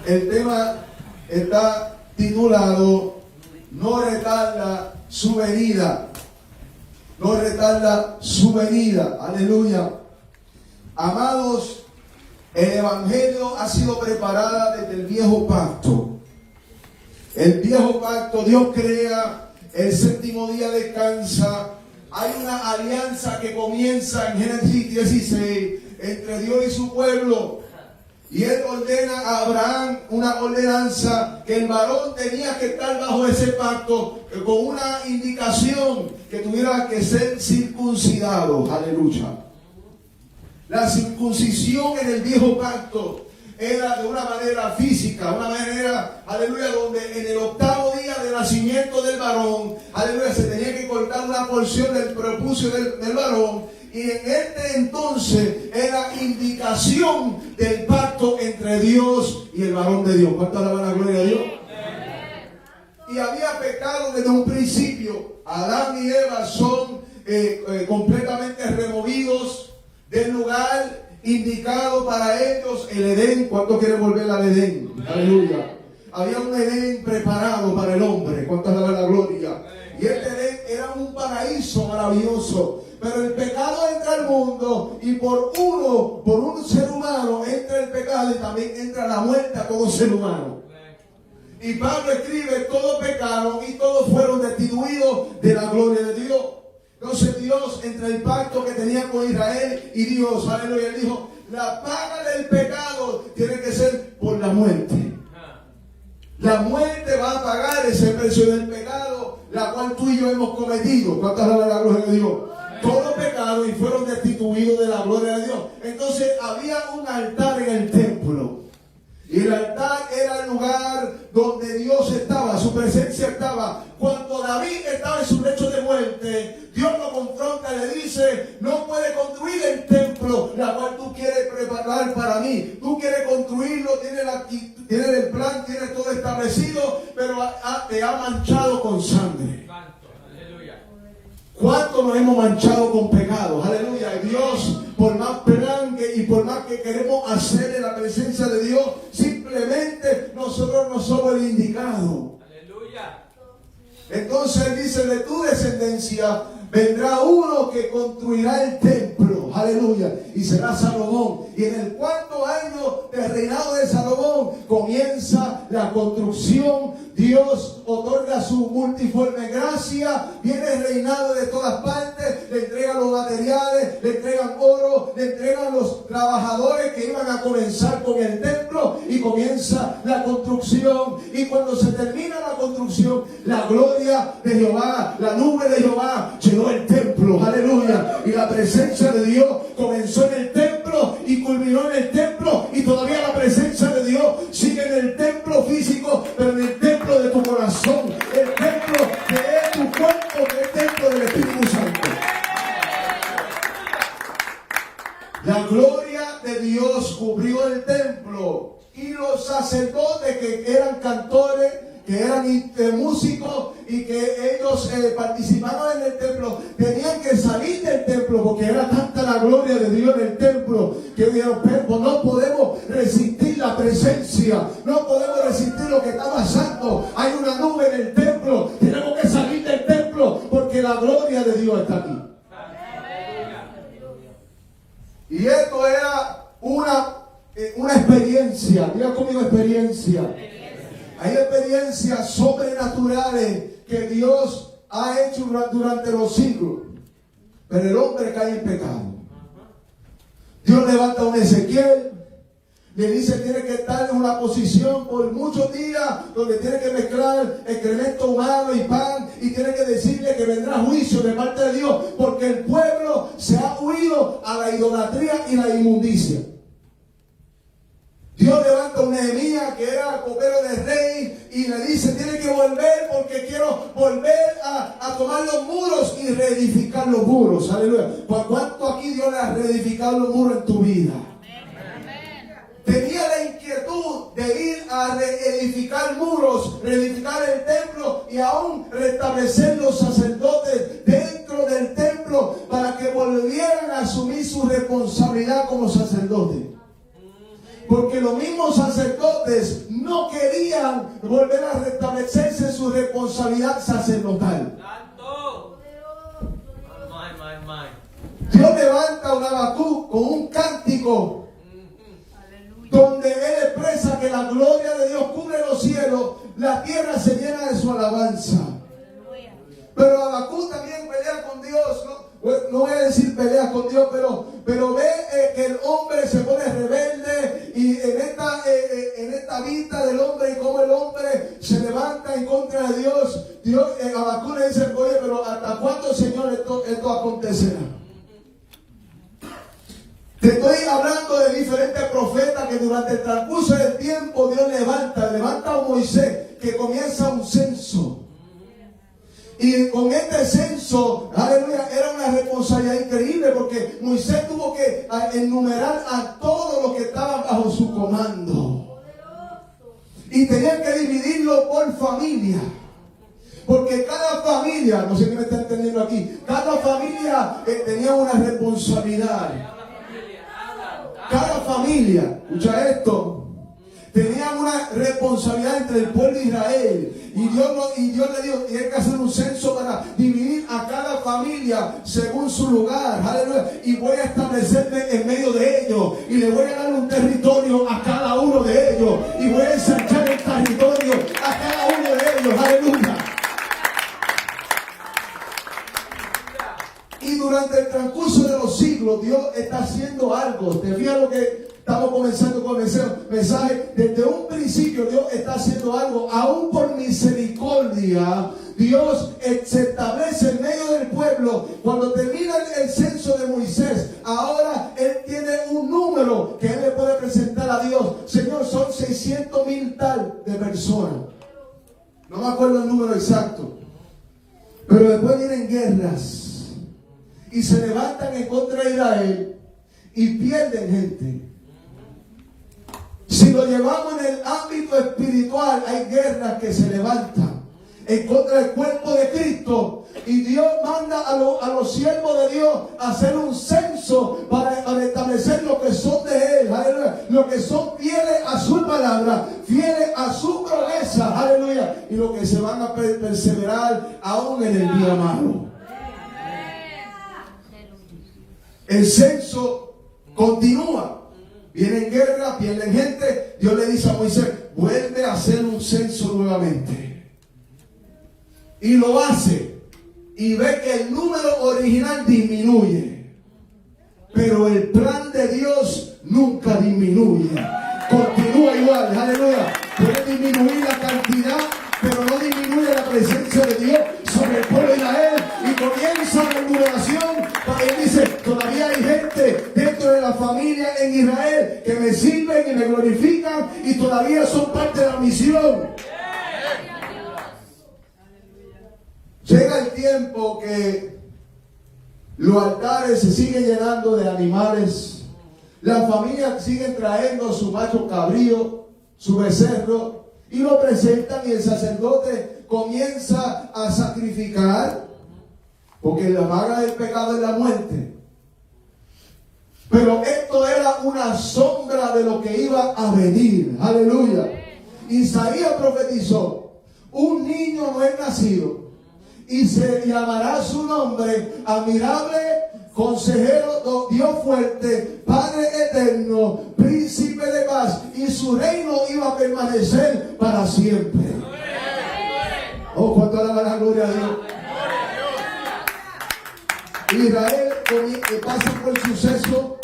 El tema está titulado No retarda su venida. No retarda su venida. Aleluya. Amados, el evangelio ha sido preparado desde el viejo pacto. El viejo pacto, Dios crea, el séptimo día descansa. Hay una alianza que comienza en Génesis 16 entre Dios y su pueblo. Y Él ordena a Abraham una ordenanza que el varón tenía que estar bajo ese pacto con una indicación que tuviera que ser circuncidado. Aleluya. La circuncisión en el viejo pacto era de una manera física, una manera, aleluya, donde en el octavo día de nacimiento del varón, aleluya, se tenía que cortar una porción del prepucio del varón. Y en este entonces era indicación del pacto entre Dios y el varón de Dios. ¿Cuánto alaban la gloria de Dios? Y había pecado desde un principio. Adán y Eva son completamente removidos del lugar indicado para ellos, el Edén. ¿Cuánto quieren volver al Edén? Aleluya. Había un Edén preparado para el hombre. ¿Cuánto alaban la gloria? Y este Edén era un paraíso maravilloso. Pero el pecado entra al mundo y por un ser humano entra el pecado y también entra la muerte a todo ser humano. Y Pablo escribe, todos pecaron y todos fueron destituidos de la gloria de Dios. Entonces Dios, entre el pacto que tenía con Israel y Dios, aleluya, él dijo, la paga del pecado tiene que ser por la muerte. La muerte va a pagar ese precio del pecado, la cual tú y yo hemos cometido. ¿Cuántas alaban la gloria de Dios? Todos pecaron y fueron destituidos de la gloria de Dios. Entonces había un altar en el templo. Y el altar era el lugar donde Dios estaba, su presencia estaba. Cuando David estaba en su lecho de muerte, Dios lo confronta y le dice, no puedes construir el templo, la cual tú quieres preparar para mí. Tú quieres construirlo, tienes el plan, tienes todo establecido, pero te ha manchado con sangre. ¿Cuánto nos hemos manchado con pecados? Aleluya. Y Dios, por más plan y por más que queremos hacer en la presencia de Dios, simplemente nosotros no somos el indicado. Aleluya. Entonces Él dice, de tu descendencia vendrá uno que construirá el templo. Aleluya. Y será Salomón. Y en el cuarto año del reinado de Salomón comienza la construcción. Dios otorga su multiforme gracia. Viene el reinado de todas partes. Le entregan los materiales, le entregan oro, le entregan los trabajadores que iban a comenzar con el templo. Y comienza la construcción. Y cuando se termina la construcción, la gloria de Jehová, la nube de Jehová llenó el templo. Aleluya. Y la presencia de Dios comenzó en el templo y culminó en el templo. Y todavía la presencia de Dios sigue en el templo físico, pero en el templo de tu corazón, el templo que es tu cuerpo, que es el templo del Espíritu Santo. La gloria de Dios cubrió el templo y los sacerdotes que eran cantores, que eran músicos y que ellos participaban en el templo, tenían que salir del templo porque era tanta la gloria de Dios en el templo que dijeron, no podemos resistir la presencia, no podemos resistir lo que está pasando, hay una nube en el templo, tenemos que salir del templo porque la gloria de Dios está aquí. Y esto era una experiencia, diga conmigo experiencia. Hay experiencias sobrenaturales que Dios ha hecho durante los siglos. Pero el hombre cae en pecado. Dios levanta a un Ezequiel. Le dice tiene que estar en una posición por muchos días donde tiene que mezclar excremento humano y pan. Y tiene que decirle que vendrá juicio de parte de Dios. Porque el pueblo se ha huido a la idolatría y la inmundicia. Dios levanta a un Nehemías que era copero del rey y le dice, tiene que volver porque quiero volver a tomar los muros y reedificar los muros. Aleluya. ¿Por cuánto aquí Dios le ha reedificado los muros en tu vida? Tenía la inquietud de ir a reedificar muros, reedificar el templo y aún restablecer los sacerdotes dentro del templo para que volvieran a asumir su responsabilidad como sacerdotes. Porque los mismos sacerdotes querían volver a restablecerse su responsabilidad sacerdotal. Dios levanta a Habacuc con un cántico donde él expresa que la gloria de Dios cubre los cielos, la tierra se llena de su alabanza. Pero Habacuc también pelea con Dios, no voy a decir pelea con Dios, pero ve que el hombre se pone rebelde y en esta vista del hombre y cómo el hombre se levanta en contra de Dios. Habacuc le dice, oye, pero ¿hasta cuándo, Señor, esto acontecerá? Te estoy hablando de diferentes profetas que durante el transcurso del tiempo Dios levanta a Moisés, que comienza un censo. Y con este censo, aleluya, era una responsabilidad increíble porque Moisés tuvo que enumerar a todos los que estaban bajo su comando. Y tenían que dividirlo por familia. Porque cada familia, no sé si me está entendiendo aquí, cada familia tenía una responsabilidad. Cada familia, escucha esto, tenía una responsabilidad entre el pueblo de Israel. Y Dios le dijo, tiene que hacer un censo para dividir a cada familia según su lugar. Aleluya. Y voy a establecerme en medio de ellos. Y le voy a dar un territorio a cada uno de ellos. Y voy a ensanchar el territorio a cada uno de ellos. Aleluya. Y durante el transcurso de los siglos, Dios está haciendo algo. ¿Te fijas lo que estamos comenzando con el mensaje? Desde un principio Dios está haciendo algo. Aún por misericordia, Dios se establece en medio del pueblo. Cuando termina el censo de Moisés, ahora Él tiene un número que Él le puede presentar a Dios. Señor, son 600,000 tal de personas. No me acuerdo el número exacto. Pero después vienen guerras. Y se levantan en contra de Israel y pierden gente. Si lo llevamos en el ámbito espiritual, hay guerras que se levantan en contra del cuerpo de Cristo. Y Dios manda a los siervos de Dios a hacer un censo para establecer lo que son de Él. Aleluya. Los que son fieles a su palabra, fieles a su promesa. Aleluya. Y los que se van a perseverar aún en el día malo. El censo continúa. Vienen guerras, pierden gente. Dios le dice a Moisés, vuelve a hacer un censo nuevamente. Y lo hace. Y ve que el número original disminuye. Pero el plan de Dios nunca disminuye. Continúa igual. Aleluya. Puede disminuir la cantidad, pero no disminuye la presencia de Dios sobre el pueblo de Israel. Y comienza la enumeración. Él dice, todavía hay gente dentro de la familia en Israel que me sirven y me glorifican y todavía son parte de la misión. Llega el tiempo que los altares se siguen llenando de animales. Las familias siguen trayendo su macho cabrío, su becerro, y lo presentan y el sacerdote comienza a sacrificar. Porque la paga del pecado es la muerte. Pero esto era una sombra de lo que iba a venir. Aleluya. Isaías profetizó, un niño no es nacido y se llamará su nombre admirable, consejero, Dios fuerte, Padre eterno, príncipe de paz, y su reino iba a permanecer para siempre. Oh, cuánto alaban la gloria a Dios. Israel pasa por el suceso.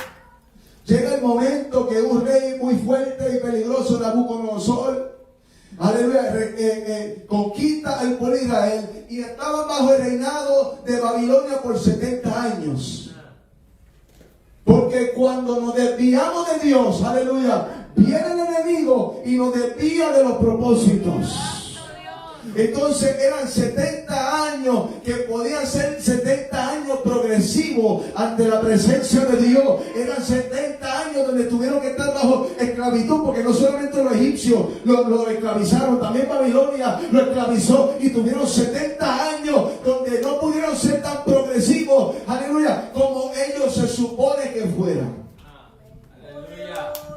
Llega el momento que un rey muy fuerte y peligroso, Nabucodonosor, aleluya, conquista al pueblo de Israel y estaban bajo el reinado de Babilonia por 70 años. Porque cuando nos desviamos de Dios, aleluya, viene el enemigo y nos desvía de los propósitos. Entonces eran 70 años que podían ser 70 años progresivos ante la presencia de Dios. Eran 70 años donde tuvieron que estar bajo esclavitud, porque no solamente los egipcios lo esclavizaron, también Babilonia lo esclavizó y tuvieron 70 años donde no pudieron ser tan progresivos, aleluya, como ellos se supone que fueran.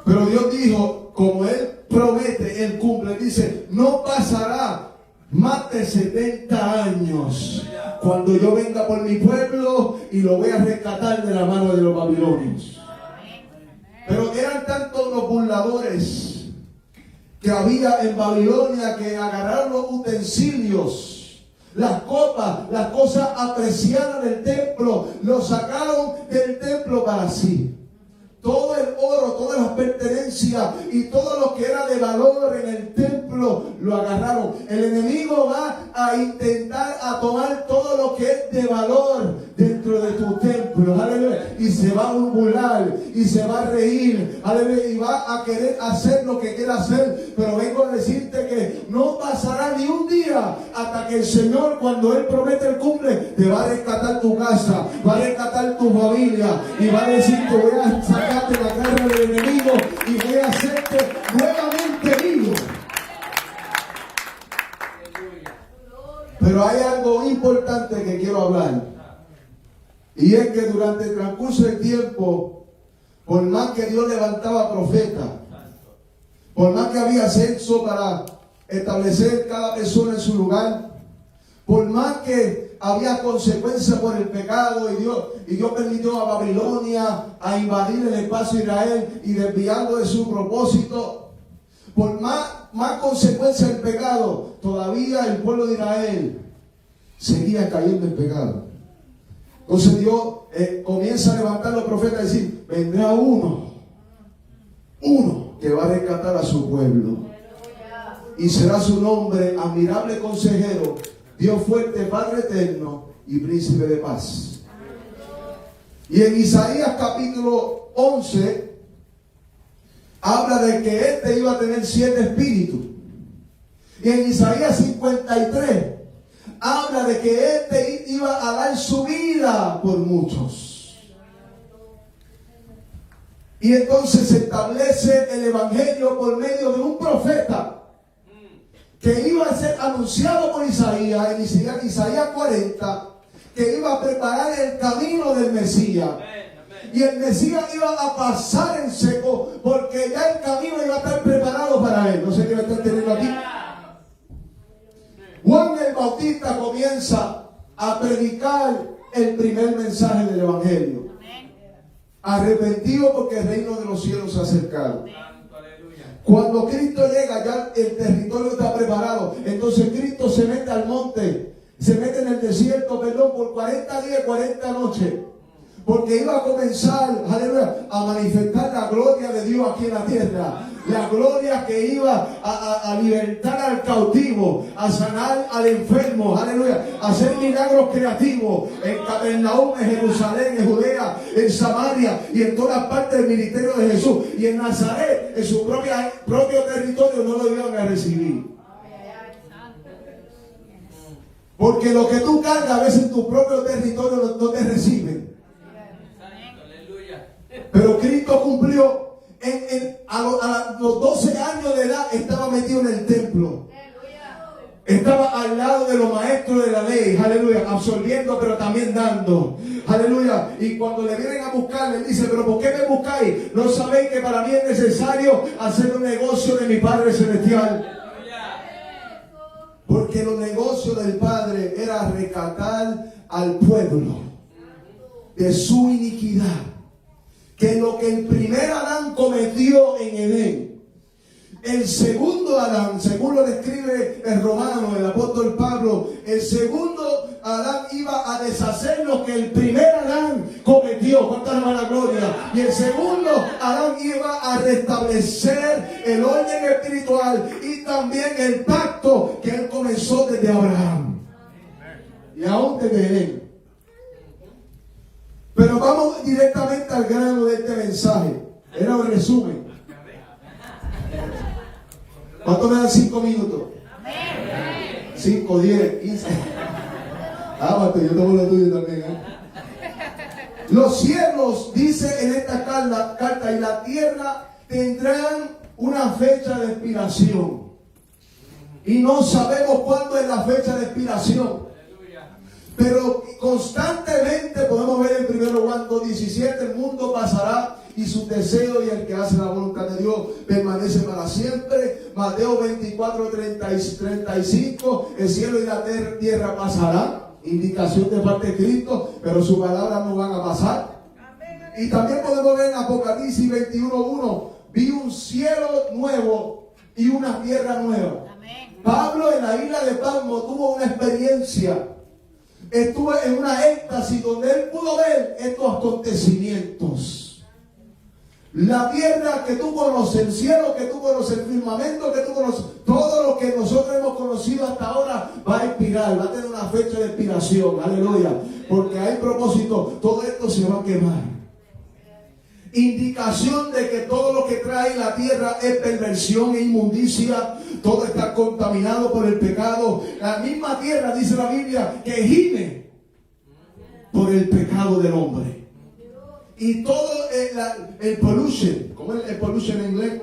Pero Dios dijo, como Él promete, Él cumple. Dice, no pasará más de 70 años cuando yo venga por mi pueblo y lo voy a rescatar de la mano de los babilonios. Pero eran tantos los burladores que había en Babilonia que agarraron los utensilios, las copas, las cosas apreciadas del templo, lo sacaron del templo para sí. Todo el oro, todas las pertenencias y todo lo que era de valor en el templo lo agarraron. El enemigo va a intentar a tomar todo lo que es de valor dentro de tu templo, aleluya, y se va a burlar y se va a reír, aleluya, y va a querer hacer lo que quiera hacer. Pero vengo a decirte que no pasará ni un día hasta que el Señor, cuando Él promete el cumple, te va a rescatar tu casa, va a rescatar tu familia y va a decir que voy a sacar de la garra del enemigo y voy a hacerte nuevamente vivo. Pero hay algo importante que quiero hablar, y es que durante el transcurso del tiempo, por más que Dios levantaba profetas, por más que había censo para establecer cada persona en su lugar, por más que había consecuencias por el pecado y Dios permitió a Babilonia a invadir el espacio de Israel y desviando de su propósito, por más consecuencias del pecado, todavía el pueblo de Israel seguía cayendo en pecado. Entonces Dios comienza a levantar a los profetas y decir, vendrá uno que va a rescatar a su pueblo, y será su nombre admirable consejero, Dios fuerte, Padre eterno y príncipe de paz. Y en Isaías capítulo 11 habla de que este iba a tener 7 espíritus. Y en Isaías 53 habla de que este iba a dar su vida por muchos. Y entonces se establece el evangelio por medio de un profeta que iba a ser anunciado por Isaías, en Isaías 40, que iba a preparar el camino del Mesías. Y el Mesías iba a pasar en seco, porque ya el camino iba a estar preparado para él. No sé qué me está entendiendo aquí. Juan el Bautista comienza a predicar el primer mensaje del Evangelio. Arrepentido porque el reino de los cielos se ha acercado. Cuando Cristo llega, ya el territorio está preparado. Entonces Cristo se mete al monte, se mete en el desierto, por 40 días, 40 noches. Porque iba a comenzar, aleluya, a manifestar la gloria de Dios aquí en la tierra. La gloria que iba a libertar al cautivo, a sanar al enfermo, aleluya, a hacer milagros creativos en Capernaum, en Jerusalén, en Judea, en Samaria y en todas partes del ministerio de Jesús. Y en Nazaret, en su propio territorio, no lo iban a recibir. Porque lo que tú cargas a veces en tu propio territorio no te reciben. Pero Cristo cumplió. A los 12 años de edad estaba metido en el templo. Estaba al lado de los maestros de la ley, aleluya, absorbiendo pero también dando, aleluya. Y cuando le vienen a buscar, le dice, pero ¿por qué me buscáis? ¿No sabéis que para mí es necesario hacer un negocio de mi Padre Celestial? Porque los negocios del Padre era rescatar al pueblo de su iniquidad. Que lo que el primer Adán cometió en Edén, el segundo Adán, según lo describe el romano, el apóstol Pablo, el segundo Adán iba a deshacer lo que el primer Adán cometió. ¿Cuánta la gloria? Y el segundo Adán iba a restablecer el orden espiritual y también el pacto que él comenzó desde Abraham y aún desde Edén. Pero vamos directamente al grano de este mensaje. Era un resumen. ¿Cuánto me dan 5 minutos? 5, 10, 15. Yo tomo lo tuyo también. Los cielos, dice en esta carta, y la tierra tendrán una fecha de expiración. Y no sabemos cuándo es la fecha de expiración. Pero constantemente podemos ver en 1 Juan 2:17, el mundo pasará y sus deseos, y el que hace la voluntad de Dios permanece para siempre. Mateo 24, 35, el cielo y la tierra pasarán. Indicación de parte de Cristo, pero sus palabras no van a pasar. Y también podemos ver en Apocalipsis 21:1, vi un cielo nuevo y una tierra nueva. Pablo en la isla de Patmos tuvo una experiencia, estuvo en una éxtasis donde él pudo ver estos acontecimientos. La tierra que tú conoces, el cielo que tú conoces, el firmamento que tú conoces, todo lo que nosotros hemos conocido hasta ahora va a expirar, va a tener una fecha de expiración, aleluya, porque hay propósito, todo esto se va a quemar. Indicación de que todo lo que trae la tierra es perversión e inmundicia, todo está contaminado por el pecado. La misma tierra, dice la Biblia, que gime por el pecado del hombre. Y todo el pollution, ¿cómo es el pollution en inglés?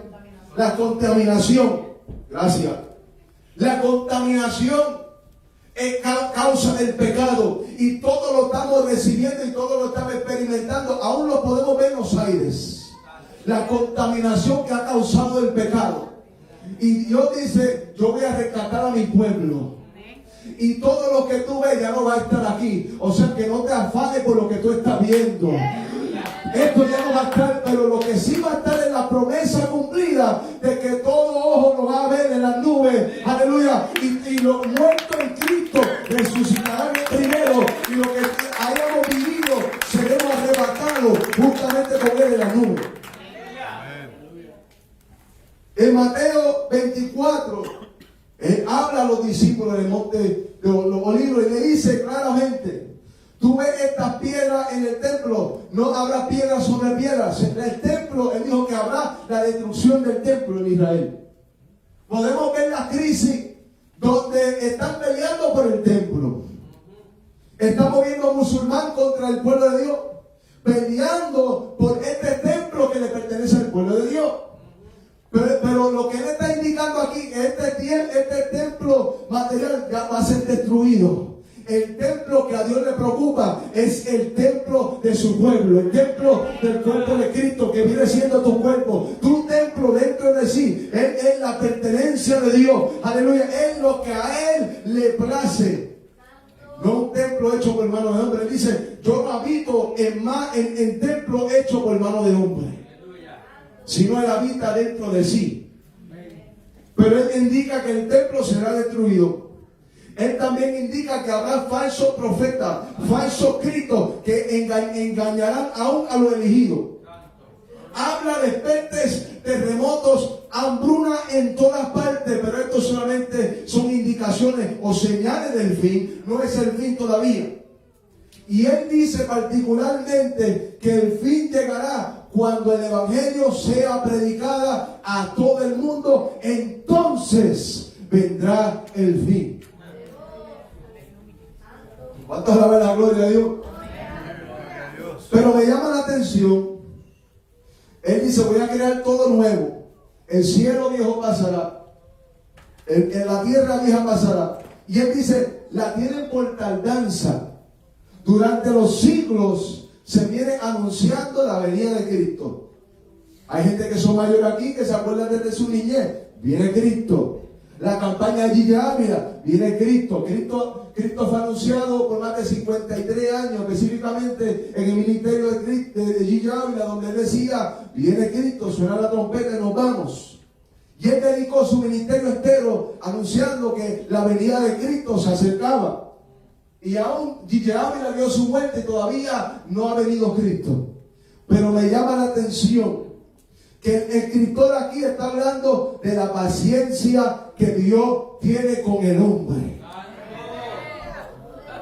La contaminación, gracias. La contaminación es causa del pecado, y todo lo estamos recibiendo y todo lo estamos experimentando. Aún lo podemos ver en los aires, la contaminación que ha causado el pecado. Y Dios dice: yo voy a rescatar a mi pueblo, y todo lo que tú ves ya no va a estar aquí. O sea que no te afanes por lo que tú estás viendo. Esto ya no va a estar, pero lo que sí va a estar es la promesa cumplida de que todo ojo lo va a ver en las nubes. Aleluya. Y los muertos en Cristo resucitarán primero, y lo que hayamos vivido seremos arrebatados juntamente con Él en las nubes. En Mateo 24, Él habla a los discípulos del monte de los olivos y le dice claramente: tú ves estas piedras en el templo, no habrá piedras sobre piedras. En el templo, Él dijo que habrá la destrucción del templo en Israel. Podemos ver la crisis donde están peleando por el templo. Estamos viendo a musulmán contra el pueblo de Dios, peleando por este templo que le pertenece al pueblo de Dios. Pero lo que Él está indicando aquí, que este templo material ya va a ser destruido. El templo que a Dios le preocupa es el templo de su pueblo, el templo del cuerpo de Cristo, que viene siendo tu cuerpo, tu templo dentro de sí. Él es la pertenencia de Dios, aleluya, es lo que a Él le place. No un templo hecho por mano de hombre. Él dice: yo no habito en templo hecho por mano de hombre, sino Él habita dentro de sí. Pero Él indica que el templo será destruido. Él también indica que habrá falsos profetas, falsos cristos, que engañarán aún a los elegidos. Habla de pestes, terremotos, hambruna en todas partes, pero esto solamente son indicaciones o señales del fin, no es el fin todavía. Y Él dice particularmente que el fin llegará cuando el evangelio sea predicada a todo el mundo. Entonces vendrá el fin. ¿Cuántos alaban la gloria a Dios? Pero me llama la atención. Él dice: voy a crear todo nuevo. El cielo viejo pasará, la tierra vieja pasará. Y Él dice: la tienen por tardanza. Durante los siglos se viene anunciando la venida de Cristo. Hay gente que son mayores aquí que se acuerdan desde su niñez. Viene Cristo. La campaña de Gigi Ávila, viene Cristo. Cristo fue anunciado por más de 53 años, específicamente en el ministerio de Gigi Ávila, donde Él decía: viene Cristo, suena la trompeta y nos vamos. Y Él dedicó su ministerio entero anunciando que la venida de Cristo se acercaba. Y aún Gigi Ávila vio su muerte y todavía no ha venido Cristo. Pero me llama la atención que el escritor aquí está hablando de la paciencia que Dios tiene con el hombre.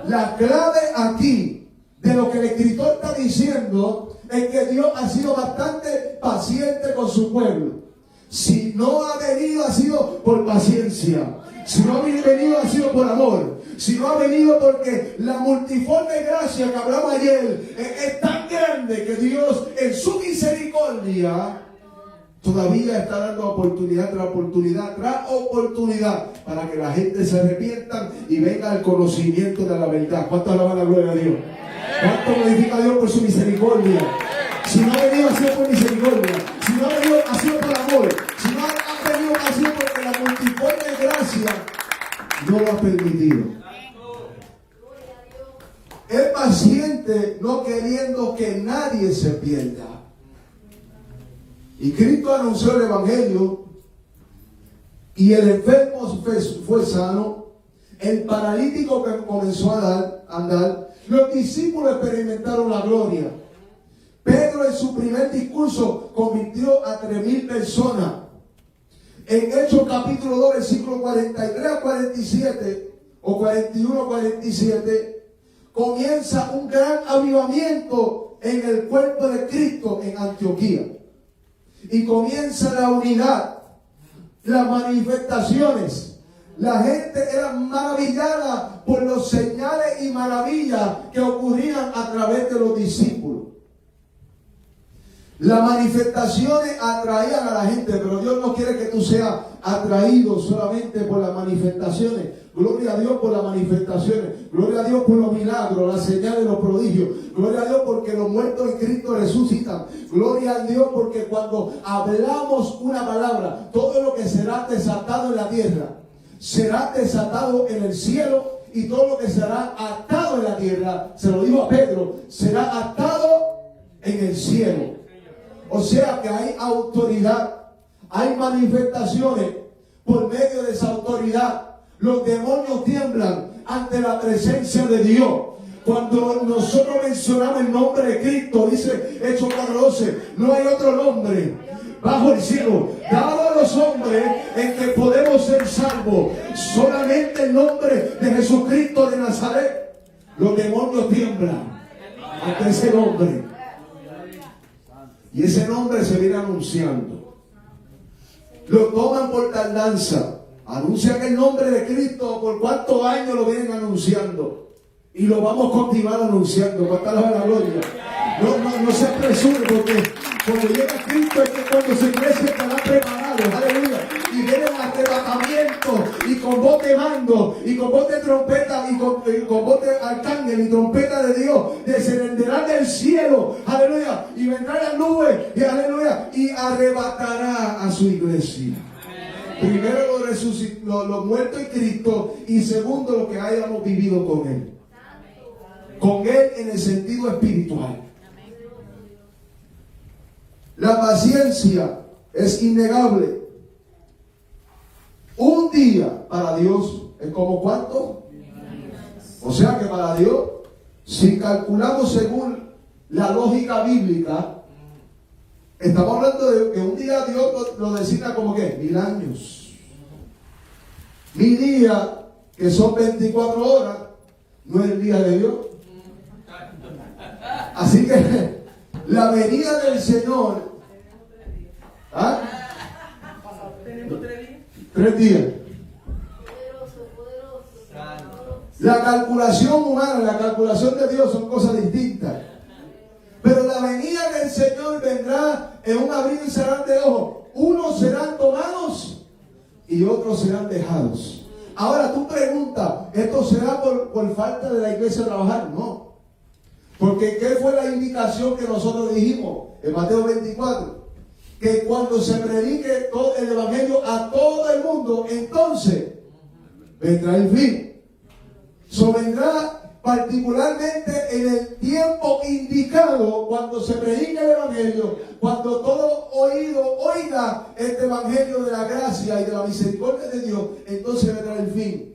La clave aquí de lo que el escritor está diciendo es que Dios ha sido bastante paciente con su pueblo. Si no ha venido, ha sido por paciencia. Si no ha venido, ha sido por amor. Si no ha venido, porque la multiforme gracia que hablamos ayer es tan grande que Dios, en su misericordia, todavía está dando oportunidad tras oportunidad tras oportunidad para que la gente se arrepientan y venga al conocimiento de la verdad. ¿Cuánto alaban la gloria a Dios? ¿Cuánto glorifica a Dios por su misericordia? Si no ha venido, ha sido por misericordia. Si no ha venido, ha sido por amor. Si no ha venido, ha sido porque la multiforme gracia no lo ha permitido. Es paciente, no queriendo que nadie se pierda. Y Cristo anunció el Evangelio y el enfermo fue sano, el paralítico que comenzó a andar, los discípulos experimentaron la gloria. Pedro en su primer discurso convirtió a 3,000 personas. En Hechos capítulo 2, versículos 43 a 47 o 41 a 47, comienza un gran avivamiento en el cuerpo de Cristo en Antioquía. Y comienza la unidad, las manifestaciones. La gente era maravillada por los señales y maravillas que ocurrían a través de los discípulos. Las manifestaciones atraían a la gente, pero Dios no quiere que tú seas atraído solamente por las manifestaciones. Gloria a Dios por las manifestaciones. Gloria a Dios por los milagros, las señales, los prodigios. Gloria a Dios porque los muertos en Cristo resucitan. Gloria a Dios porque cuando hablamos una palabra, todo lo que será desatado en la tierra será desatado en el cielo, y todo lo que será atado en la tierra, se lo digo a Pedro, será atado en el cielo. O sea que hay autoridad, hay manifestaciones por medio de esa autoridad. Los demonios tiemblan ante la presencia de Dios. Cuando nosotros mencionamos el nombre de Cristo, dice Hechos 4:12, no hay otro nombre bajo el cielo dado a los hombres en que podemos ser salvos. Solamente el nombre de Jesucristo de Nazaret. Los demonios tiemblan ante ese nombre. Y ese nombre se viene anunciando. Lo toman por tardanza. Anuncian el nombre de Cristo. ¿Por cuántos años lo vienen anunciando? Y lo vamos a continuar anunciando. ¿Cuántas la gloria? No se apresure, porque cuando llega Cristo es que cuando se crece estará preparado. Aleluya. Y viene el arrebatamiento, y con voz de mando, y con voz de trompeta, y con voz de arcángel y trompeta de Dios, descenderá del cielo. Aleluya. Y vendrá la nube, y aleluya, y arrebatará a su iglesia. Primero los muertos en Cristo, y segundo lo que hayamos vivido con Él. Con Él en el sentido espiritual. La paciencia es innegable. Un día para Dios es como ¿cuánto? O sea que para Dios, si calculamos según la lógica bíblica, estamos hablando de que un día Dios lo designa como ¿qué? 1000 años. 1000 días, que son 24 horas, no es el día de Dios. Así que la venida del Señor, ¿ah? Tenemos 3 días. 3 días. La calculación humana, la calculación de Dios son cosas distintas. Pero la venida del Señor vendrá en un abrir y cerrar de ojos. Unos serán tomados y otros serán dejados. Ahora tú preguntas, ¿esto será por falta de la iglesia trabajar? No. Porque ¿qué fue la indicación que nosotros dijimos en Mateo 24? Que cuando se predique todo el evangelio a todo el mundo, entonces vendrá el fin. Eso vendrá particularmente en el tiempo indicado, cuando se predique el evangelio, cuando todo oído oiga este evangelio de la gracia y de la misericordia de Dios, entonces vendrá el fin.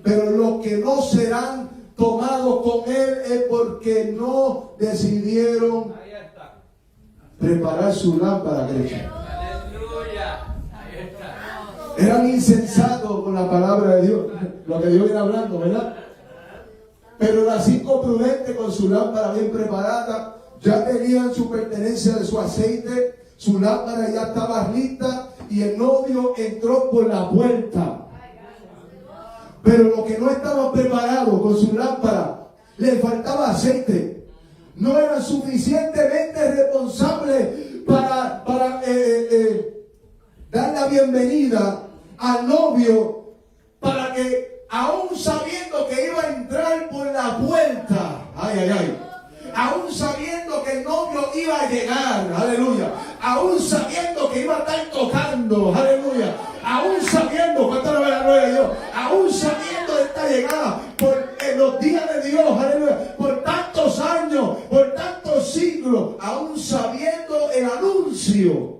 Pero los que no serán tomados con Él es porque no decidieron preparar su lámpara derecha. Eran insensatos con la palabra de Dios, lo que Dios viene hablando, ¿verdad? Pero las 5 prudentes con su lámpara bien preparada, ya tenían su pertenencia de su aceite, su lámpara ya estaba lista y el novio entró por la puerta. Pero los que no estaban preparados con su lámpara, les faltaba aceite. No eran suficientemente responsables para dar la bienvenida al novio, para que aún sabiendo que iba a entrar por la puerta, aún sabiendo que el novio iba a llegar, aleluya, aún sabiendo que iba a estar tocando, aleluya, aún sabiendo, ¿cuánto le va la gloria a Dios? Aún sabiendo de esta llegada, en los días de Dios, aleluya, por tantos años, por tantos siglos, aún sabiendo el anuncio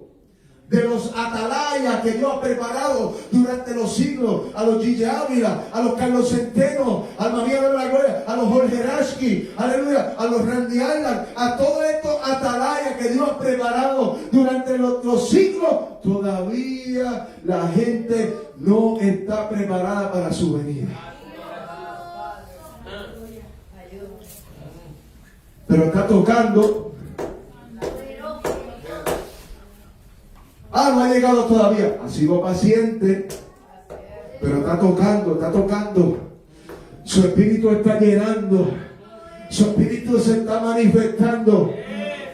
de los atalayas que Dios ha preparado durante los siglos, a los Gigi Ávila, a los Carlos Centeno, a María de la Gloria, a los Jorge Rashki, aleluya, a los Randy Island, a todos estos atalayas que Dios ha preparado durante los siglos, todavía la gente no está preparada para su venida. Pero está tocando. No ha llegado todavía. Ha sido paciente, pero está tocando, está tocando. Su espíritu está llenando. Su espíritu se está manifestando.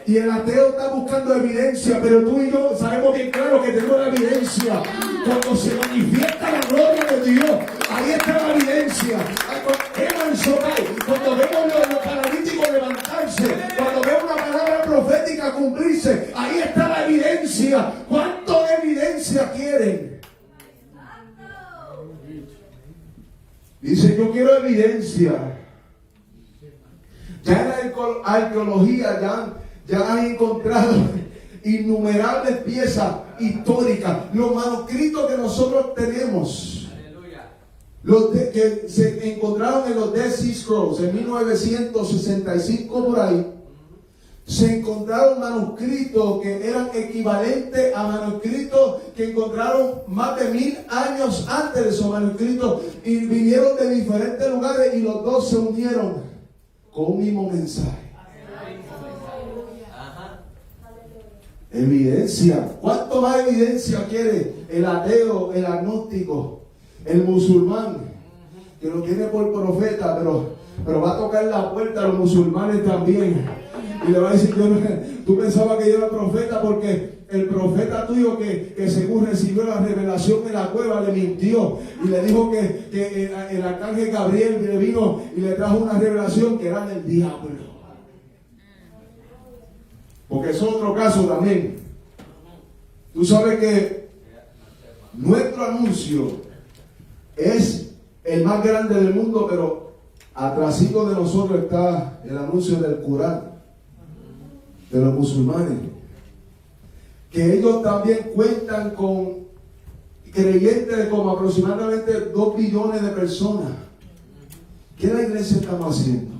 Y el ateo está buscando evidencia, pero tú y yo sabemos bien claro que tenemos la evidencia. Cuando se manifiesta la gloria de Dios, ahí está la evidencia. Cuando vemos los paralíticos levantarse, cuando vemos una palabra profética cumplirse, ahí está la evidencia. ¿Cuánto evidencia quieren? Dice, yo quiero evidencia. Ya en la arqueología ya han encontrado innumerables piezas históricas, los manuscritos que nosotros tenemos, que se encontraron en los Dead Sea Scrolls en 1965 por ahí. Se encontraron manuscritos que eran equivalentes a manuscritos que encontraron más de 1000 años antes de esos manuscritos, y vinieron de diferentes lugares y los dos se unieron con un mismo mensaje. Evidencia. ¿Cuánto más evidencia quiere el ateo, el agnóstico, el musulmán, que lo tiene por profeta, pero va a tocar la puerta a los musulmanes también? Y le va a decir, tú pensabas que yo era profeta porque el profeta tuyo que según recibió la revelación en la cueva le mintió y le dijo que el arcángel Gabriel le vino y le trajo una revelación que era del diablo. Porque es otro caso también. Tú sabes que nuestro anuncio es el más grande del mundo, pero atrásito de nosotros está el anuncio del Corán, de los musulmanes, que ellos también cuentan con creyentes de como aproximadamente 2 billones de personas. ¿Qué la iglesia estamos haciendo?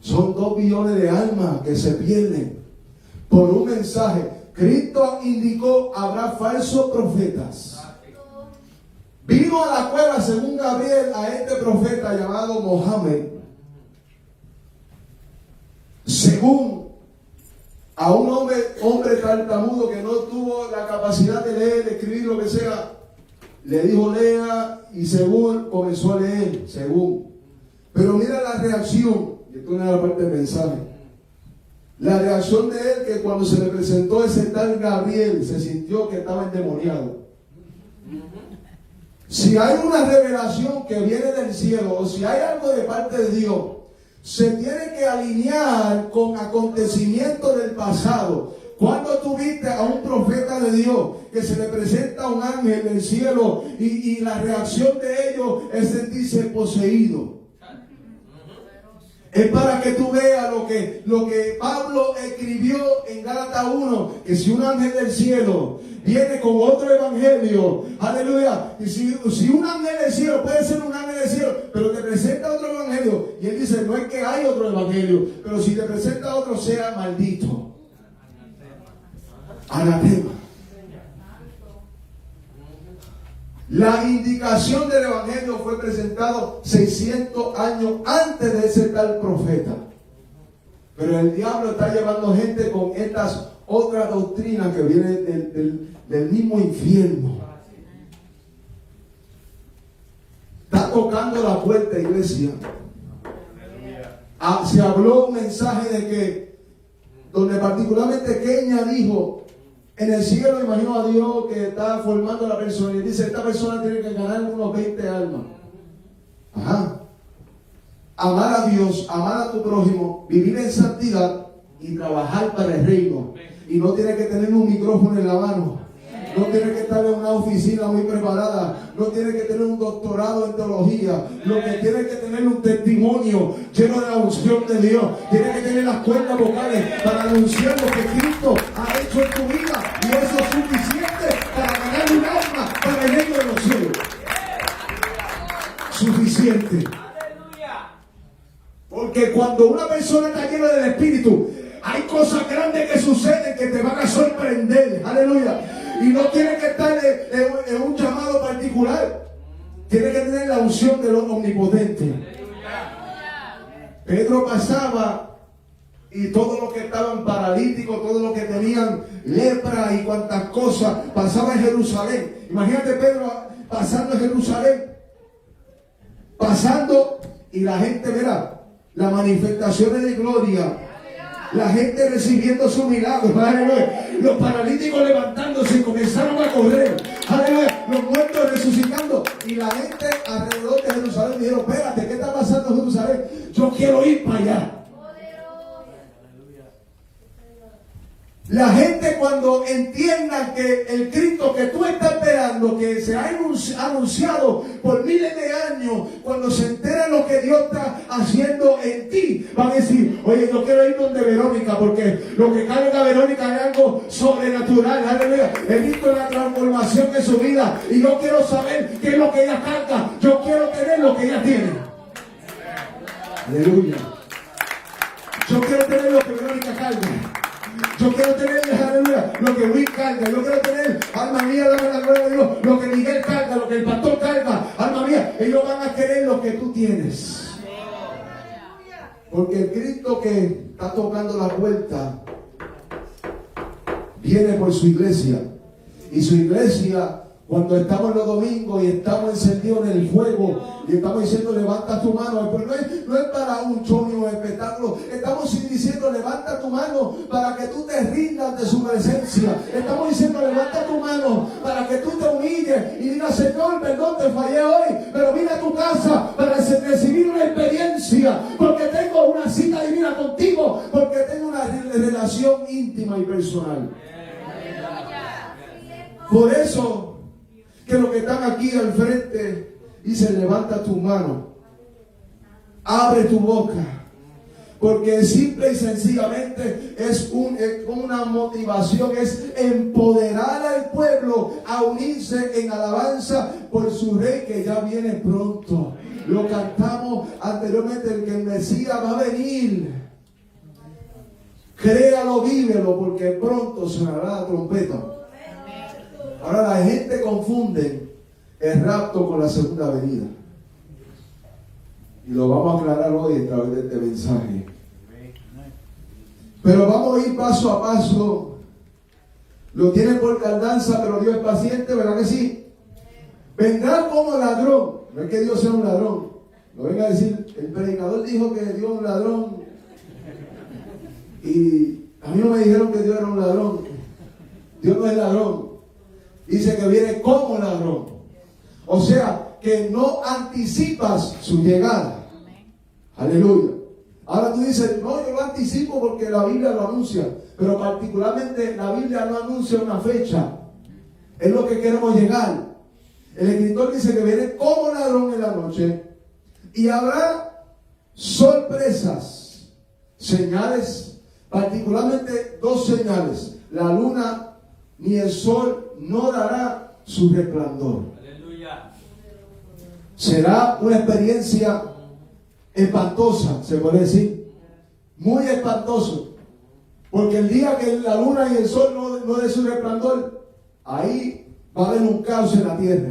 Son 2 billones de almas que se pierden por un mensaje. Cristo indicó, habrá falsos profetas. Vino a la cueva, según Gabriel, a este profeta llamado Mohammed, según a un hombre tartamudo que no tuvo la capacidad de leer, de escribir, lo que sea. Le dijo lea, y según comenzó a leer, según. Pero mira la reacción. Esto no es la parte del mensaje. La reacción de él, que cuando se le presentó ese tal Gabriel, se sintió que estaba endemoniado. Si hay una revelación que viene del cielo, o si hay algo de parte de Dios, se tiene que alinear con acontecimientos del pasado. Cuando tú viste a un profeta de Dios que se le presenta a un ángel del cielo y la reacción de ellos es sentirse poseído. Es para que tú veas lo que Pablo escribió en Gálatas 1, que si un ángel del cielo viene con otro evangelio, aleluya, y si un ángel del cielo puede ser un ángel del cielo, pero te presenta otro evangelio, y él dice, no es que hay otro evangelio, pero si te presenta otro, sea maldito. Anatema. La indicación del evangelio fue presentado 600 años antes de ese tal profeta. Pero el diablo está llevando gente con estas otras doctrinas que vienen del mismo infierno. Está tocando la puerta, iglesia. Se habló un mensaje de que, donde particularmente Kenia dijo, en el cielo imaginó a Dios que está formando a la persona y dice, esta persona tiene que ganar unos 20 almas. Ajá. amar a Dios, amar a tu prójimo, vivir en santidad y trabajar para el reino. Y no tienes que tener un micrófono en la mano. No tienes que estar en una oficina muy preparada. No tienes que tener un doctorado en teología. Lo que tienes que tener es un testimonio lleno de la unción de Dios. Tienes que tener las cuerdas vocales para anunciar lo que Cristo ha hecho en tu vida. Y eso es suficiente para ganar un alma para el reino de los cielos. Suficiente. Porque cuando una persona está llena del Espíritu, hay cosas grandes que suceden que te van a sorprender. Aleluya. Y no tienes que estar en un llamado particular. Tienes que tener la unción del omnipotente. Pedro pasaba y todos los que estaban paralíticos, todos los que tenían lepra y cuantas cosas, pasaba en Jerusalén. Imagínate Pedro pasando en Jerusalén. Pasando y la gente, verá, las manifestaciones de gloria. La gente recibiendo su milagro, aleluya. Los paralíticos levantándose y comenzaron a correr, aleluya. Los muertos resucitando. Y la gente alrededor de Jerusalén dijeron: espérate, ¿qué está pasando en Jerusalén? Yo quiero ir para allá. La gente, cuando entiendan que el Cristo que tú estás esperando, que se ha anunciado por miles de años, cuando se enteren lo que Dios está haciendo en ti, van a decir: oye, yo quiero ir donde Verónica, porque lo que carga Verónica es algo sobrenatural, aleluya. He visto la transformación de su vida y yo quiero saber qué es lo que ella carga. Yo quiero tener lo que ella tiene. Aleluya. Yo quiero tener lo que Verónica carga. Yo quiero tener, aleluya, lo que Luis carga. Yo quiero tener, alma mía, dame la gloria de Dios, lo que Miguel carga, lo que el pastor carga. Alma mía, ellos van a querer lo que tú tienes. Porque el Cristo que está tocando la puerta viene por su iglesia. Y su iglesia, cuando estamos los domingos y estamos encendidos en el fuego y estamos diciendo: levanta tu mano, pero no es para un show ni un espectáculo. Estamos diciendo: levanta tu mano para que tú te rindas de su presencia. Estamos diciendo: levanta tu mano para que tú te humilles y digas: Señor, perdón, te fallé hoy, pero vine a tu casa para recibir una experiencia, porque tengo una cita divina contigo, porque tengo una relación íntima y personal. Por eso que los que están aquí al frente dicen: levanta tu mano, abre tu boca, porque simple y sencillamente es una motivación, es empoderar al pueblo a unirse en alabanza por su rey que ya viene pronto. Lo cantamos anteriormente, el que el Mesías va a venir. Créalo, vívelo, porque pronto sonará la trompeta. Ahora la gente confunde el rapto con la segunda venida. Y lo vamos a aclarar hoy a través de este mensaje. Pero vamos a ir paso a paso. Lo tienen por tardanza, pero Dios es paciente, ¿verdad que sí? Vendrá como ladrón. No es que Dios sea un ladrón. No venga a decir: el predicador dijo que Dios es un ladrón. Y a mí no me dijeron que Dios era un ladrón. Dios no es ladrón. Dice que viene como ladrón. O sea, que no anticipas su llegada. Aleluya. Ahora tú dices: no, yo lo anticipo porque la Biblia lo anuncia. Pero particularmente la Biblia no anuncia una fecha. Es lo que queremos llegar. El escritor dice que viene como ladrón en la noche. Y habrá sorpresas, señales, particularmente dos señales. La luna ni el sol no dará su resplandor. Aleluya. Será una experiencia espantosa, se puede decir. Muy espantoso. Porque el día que la luna y el sol no dé su resplandor, ahí va a haber un caos en la tierra.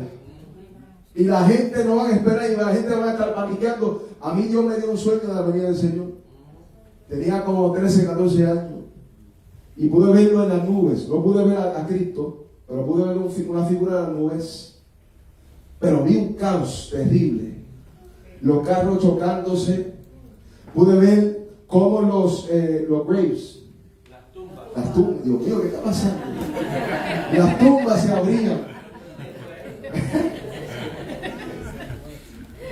Y la gente no va a esperar y la gente va a estar paniqueando. A mí Dios me dio un sueño de la venida del Señor. Tenía como 13, 14 años. Y pude verlo en las nubes. No pude ver a Cristo, pero pude ver una figura de las nubes. Pero vi un caos terrible. Los carros chocándose. Pude ver cómo los graves, las tumbas, Dios mío, ¿qué está pasando? Las tumbas se abrían.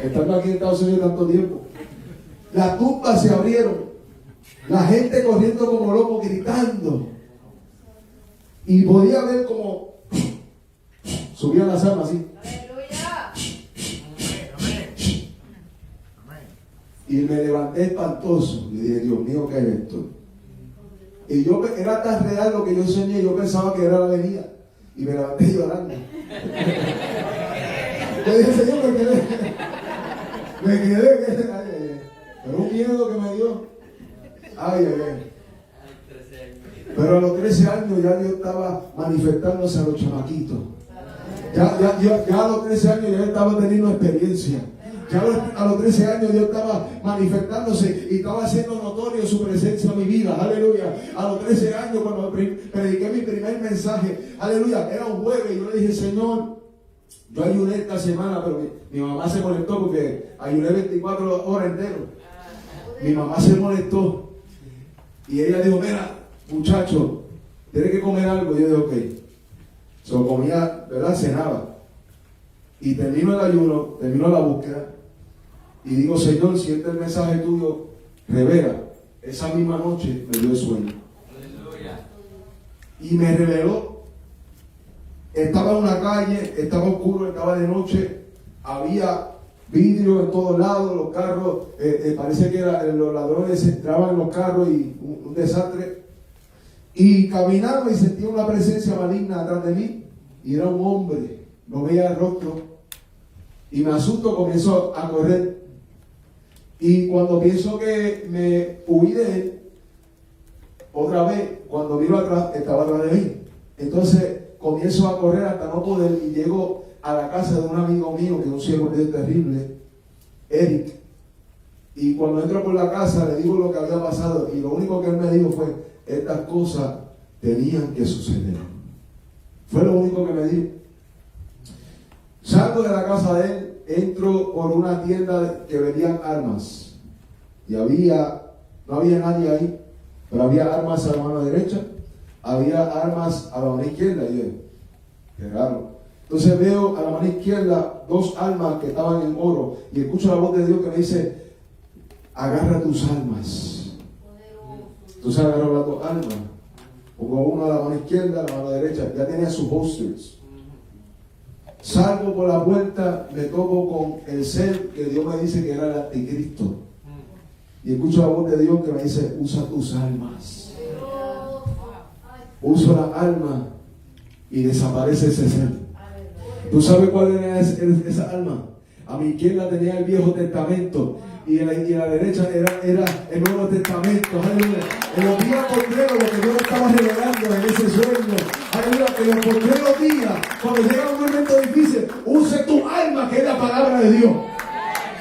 Estando aquí en Estados Unidos tanto tiempo. Las tumbas se abrieron. La gente corriendo como loco, gritando. Y podía ver como subían las almas así. Aleluya. Y me levanté espantoso. Y dije, Dios mío, ¿qué es esto? Y yo, era tan real lo que yo soñé, yo pensaba que era la venida. Y me levanté llorando. Yo dije, Señor, me quedé. Pero un miedo que me dio. Ay. Pero a los 13 años ya Dios estaba manifestándose a los chamaquitos. Ya a los 13 años ya estaba teniendo experiencia. Ya a los 13 años Dios estaba manifestándose y estaba haciendo notorio su presencia en mi vida. Aleluya. A los 13 años cuando prediqué mi primer mensaje. Aleluya. Era un jueves y yo le dije, Señor, yo ayuné esta semana, pero mi mamá se molestó porque ayuné 24 horas entero. Mi mamá se molestó. Y ella dijo, mira, muchacho, tienes que comer algo. Y yo dije, ok. So comía, ¿verdad? Cenaba. Y termino el ayuno, termino la búsqueda. Y digo, Señor, si este es el mensaje tuyo, revela. Esa misma noche me dio el sueño. Y me reveló. Estaba en una calle, estaba oscuro, estaba de noche. Había vidrio en todos lados, los carros, parece que los ladrones entraban en los carros y un desastre. Y caminaba y sentía una presencia maligna atrás de mí. Y era un hombre, no veía el rostro. Y me asusto, comienzo a correr. Y cuando pienso que me huí de él, otra vez, cuando miro atrás, estaba atrás de mí. Entonces comienzo a correr hasta no poder y llego a la casa de un amigo mío, que es un siervo de Dios terrible, Eric. Y cuando entro por la casa, le digo lo que había pasado. Y lo único que él me dijo fue, estas cosas tenían que suceder. Fue lo único que me dijo. Salgo de la casa de él, entro por una tienda que vendían armas. Y no había nadie ahí, pero había armas a la mano derecha, había armas a la mano izquierda. Y yo, qué raro. Entonces veo a la mano izquierda 2 armas que estaban en oro. Y escucho la voz de Dios que me dice, agarra tus armas. Entonces agarro las 2 armas. Pongo una a la mano izquierda, a la mano derecha. Ya tenía sus holsters. Salgo por la puerta, me topo con el ser que Dios me dice que era el anticristo. Y escucho la voz de Dios que me dice, usa tus armas. Uso la arma y desaparece ese ser. ¿Tú sabes cuál era esa alma? A mi izquierda tenía el Viejo Testamento y a la derecha era el Nuevo Testamento. Aleluya. En los días postreros, lo que Dios estaba revelando en ese sueño. Aleluya. En los postreros días, cuando llega un momento difícil, use tu alma, que es la palabra de Dios.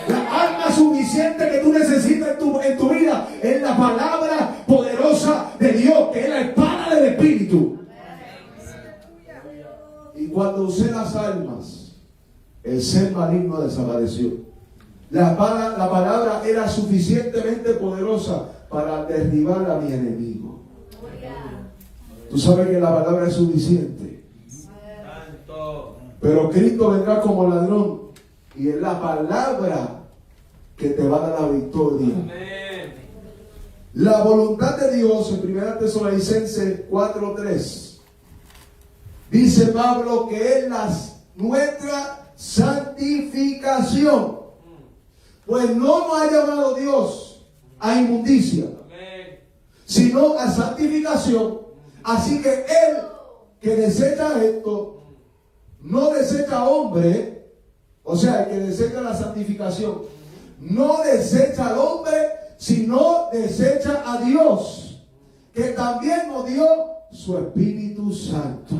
La alma suficiente que tú necesitas en tu vida es la palabra poderosa de Dios, que es la espada del Espíritu. Y cuando usé las almas, el ser maligno desapareció. La palabra era suficientemente poderosa para derribar a mi enemigo. Tú sabes que la palabra es suficiente. Pero Cristo vendrá como ladrón. Y es la palabra que te va a dar la victoria. La voluntad de Dios en 1 Tesalonicenses 4:3. Dice Pablo que es nuestra santificación. Pues no nos ha llamado Dios a inmundicia, sino a santificación. Así que Él que desecha esto, no desecha a hombre, o sea, el que desecha la santificación, no desecha al hombre, sino desecha a Dios, que también nos dio su Espíritu Santo.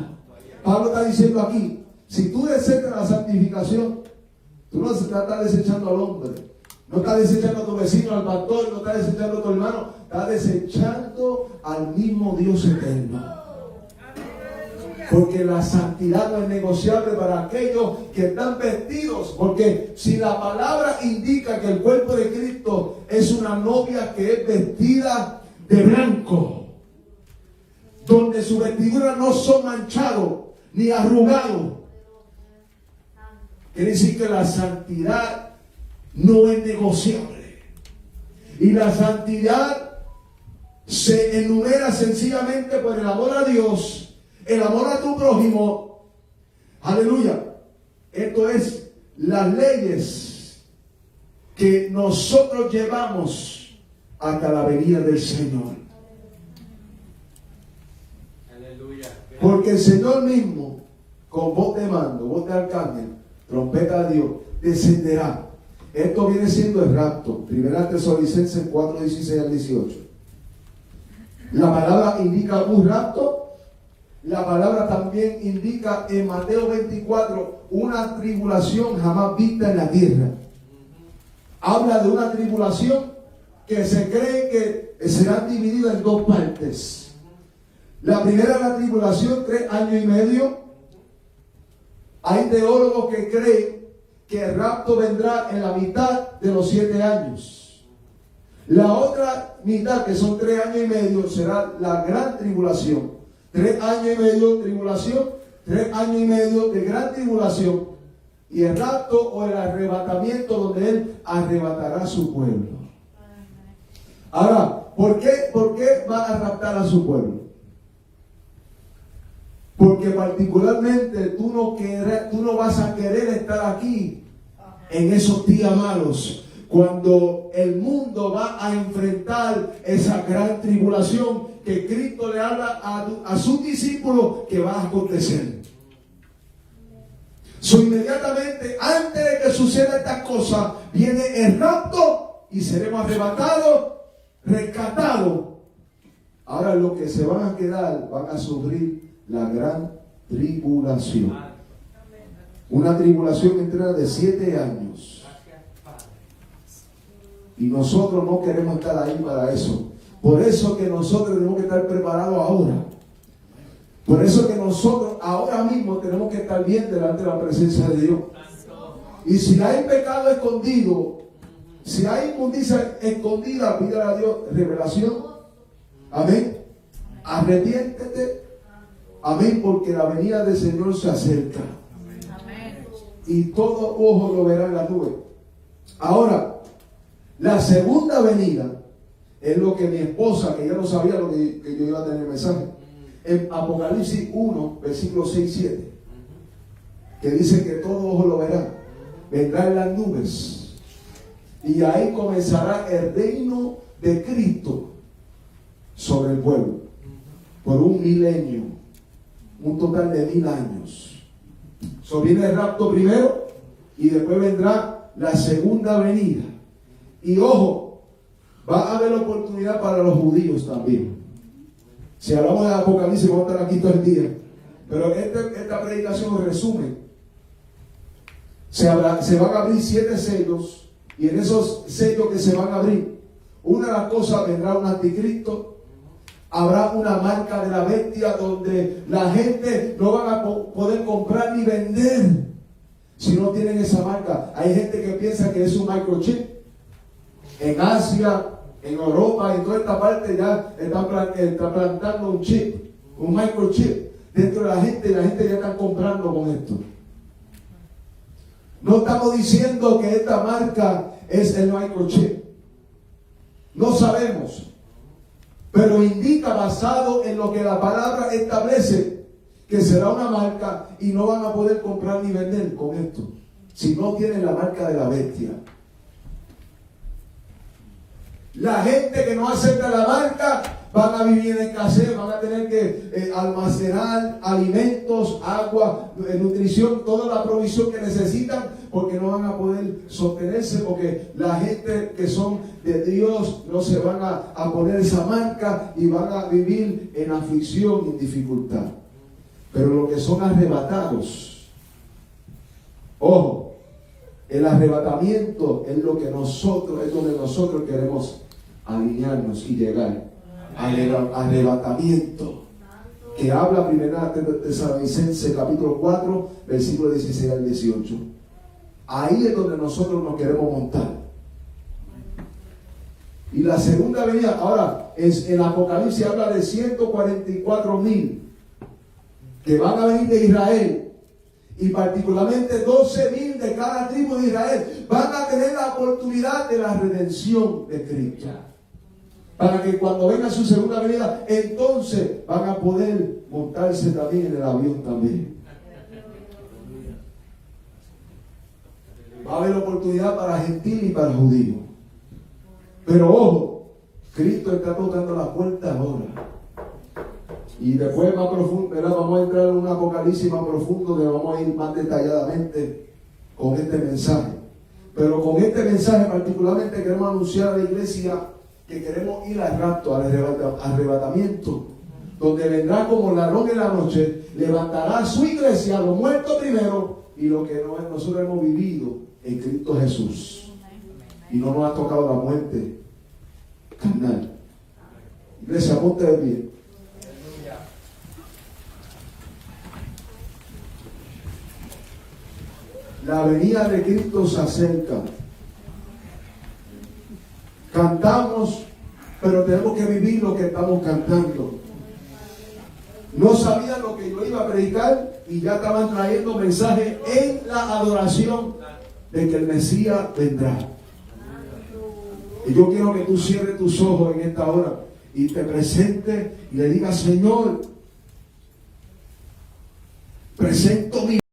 Pablo está diciendo aquí, si tú desechas la santificación, tú no estás desechando al hombre, no estás desechando a tu vecino, al pastor, no estás desechando a tu hermano, estás desechando al mismo Dios eterno. Porque la santidad no es negociable para aquellos que están vestidos. Porque si la palabra indica que el cuerpo de Cristo es una novia que es vestida de blanco, donde sus vestiduras no son manchados ni arrugados, quiere decir que la santidad no es negociable. Y la santidad se enumera sencillamente por el amor a Dios, el amor a tu prójimo. Aleluya. Esto es las leyes que nosotros llevamos hasta la venida del Señor. Aleluya. Porque el Señor mismo, con voz de mando, voz de arcángel, trompeta de Dios, descenderá. Esto viene siendo el rapto. 1 Tesalonicenses 4, 16 al 18. La palabra indica un rapto. La palabra también indica en Mateo 24 una tribulación jamás vista en la tierra. Habla de una tribulación que se cree que será dividida en dos partes. La primera es la tribulación, 3 años y medio. Hay teólogos que creen que el rapto vendrá en la mitad de los 7 años. La otra mitad, que son 3 años y medio, será la gran tribulación. 3 años y medio tribulación, 3 años y medio de gran tribulación, y el rapto o el arrebatamiento, donde Él arrebatará a su pueblo. Ahora, ¿por qué va a raptar a su pueblo? Porque particularmente tú no vas a querer estar aquí en esos días malos, cuando el mundo va a enfrentar esa gran tribulación que Cristo le habla a sus discípulos que va a acontecer. Inmediatamente antes de que suceda estas cosas, viene el rapto y seremos arrebatados, rescatados. Ahora los que se van a quedar van a sufrir la gran tribulación. Una tribulación entera de 7 años. Y nosotros no queremos estar ahí para eso. Por eso que nosotros tenemos que estar preparados ahora. Por eso que nosotros ahora mismo tenemos que estar bien delante de la presencia de Dios. Y si hay pecado escondido, si hay inmundicia escondida, pídale a Dios revelación. Amén. Arrepiéntete. Amén, porque la venida del Señor se acerca. Y todo ojo lo verá en la nube. Ahora, la segunda venida es lo que mi esposa, que ya no sabía lo que yo iba a tener el mensaje, en Apocalipsis 1, versículos 6 y 7, que dice que todo ojo lo verá, vendrá en las nubes, y ahí comenzará el reino de Cristo sobre el pueblo, por 1 milenio, un total de 1000 años. Viene el rapto primero, y después vendrá la segunda venida. Y ojo, va a haber oportunidad para los judíos también. Si hablamos de Apocalipsis, vamos a estar aquí todo el día. Pero esta predicación resume. Se van a abrir 7 sellos. Y en esos sellos que se van a abrir, una de las cosas, vendrá un anticristo. Habrá una marca de la bestia donde la gente no van a poder comprar ni vender si no tienen esa marca. Hay gente que piensa que es un microchip. En Asia, en Europa, en toda esta parte ya están plantando un chip, un microchip dentro de la gente, y la gente ya está comprando con esto. No estamos diciendo que esta marca es el microchip. No sabemos. Pero indica, basado en lo que la palabra establece, que será una marca y no van a poder comprar ni vender con esto si no tienen la marca de la bestia. La gente que no acepta la marca van a vivir en escasez, van a tener que almacenar alimentos, agua, nutrición, toda la provisión que necesitan, porque no van a poder sostenerse, porque la gente que son de Dios no se van a poner esa marca y van a vivir en aflicción y en dificultad. Pero los que son arrebatados, ojo, el arrebatamiento es lo que es donde nosotros queremos alinearnos y llegar al arrebatamiento, que habla 1 Tesalonicenses capítulo 4 versículo 16 al 18. Ahí es donde nosotros nos queremos montar. Y la segunda venida, ahora en Apocalipsis habla de 144,000 que van a venir de Israel, y particularmente 12,000 de cada tribu de de Israel, van a tener la oportunidad de la redención de Cristo. Para que cuando venga su segunda venida, entonces van a poder montarse también en el avión también. Va a haber oportunidad para gentil y para judío. Pero ojo, Cristo está tocando la puerta ahora. Y después más profundo, ¿verdad? Vamos a entrar en un apocalipsis más profundo que vamos a ir más detalladamente con este mensaje. Pero con este mensaje particularmente queremos anunciar a la iglesia que queremos ir al rapto, al arrebatamiento, donde vendrá como ladrón en la noche, levantará a su iglesia, los muertos primero y lo que nosotros hemos vivido en Cristo Jesús. Y no nos ha tocado la muerte carnal. Iglesia, ponte de pie. La venida de Cristo se acerca. Cantamos, pero tenemos que vivir lo que estamos cantando. No sabían lo que yo iba a predicar y ya estaban trayendo mensajes en la adoración de que el Mesías vendrá. Y yo quiero que tú cierres tus ojos en esta hora y te presentes y le digas: Señor, presento mi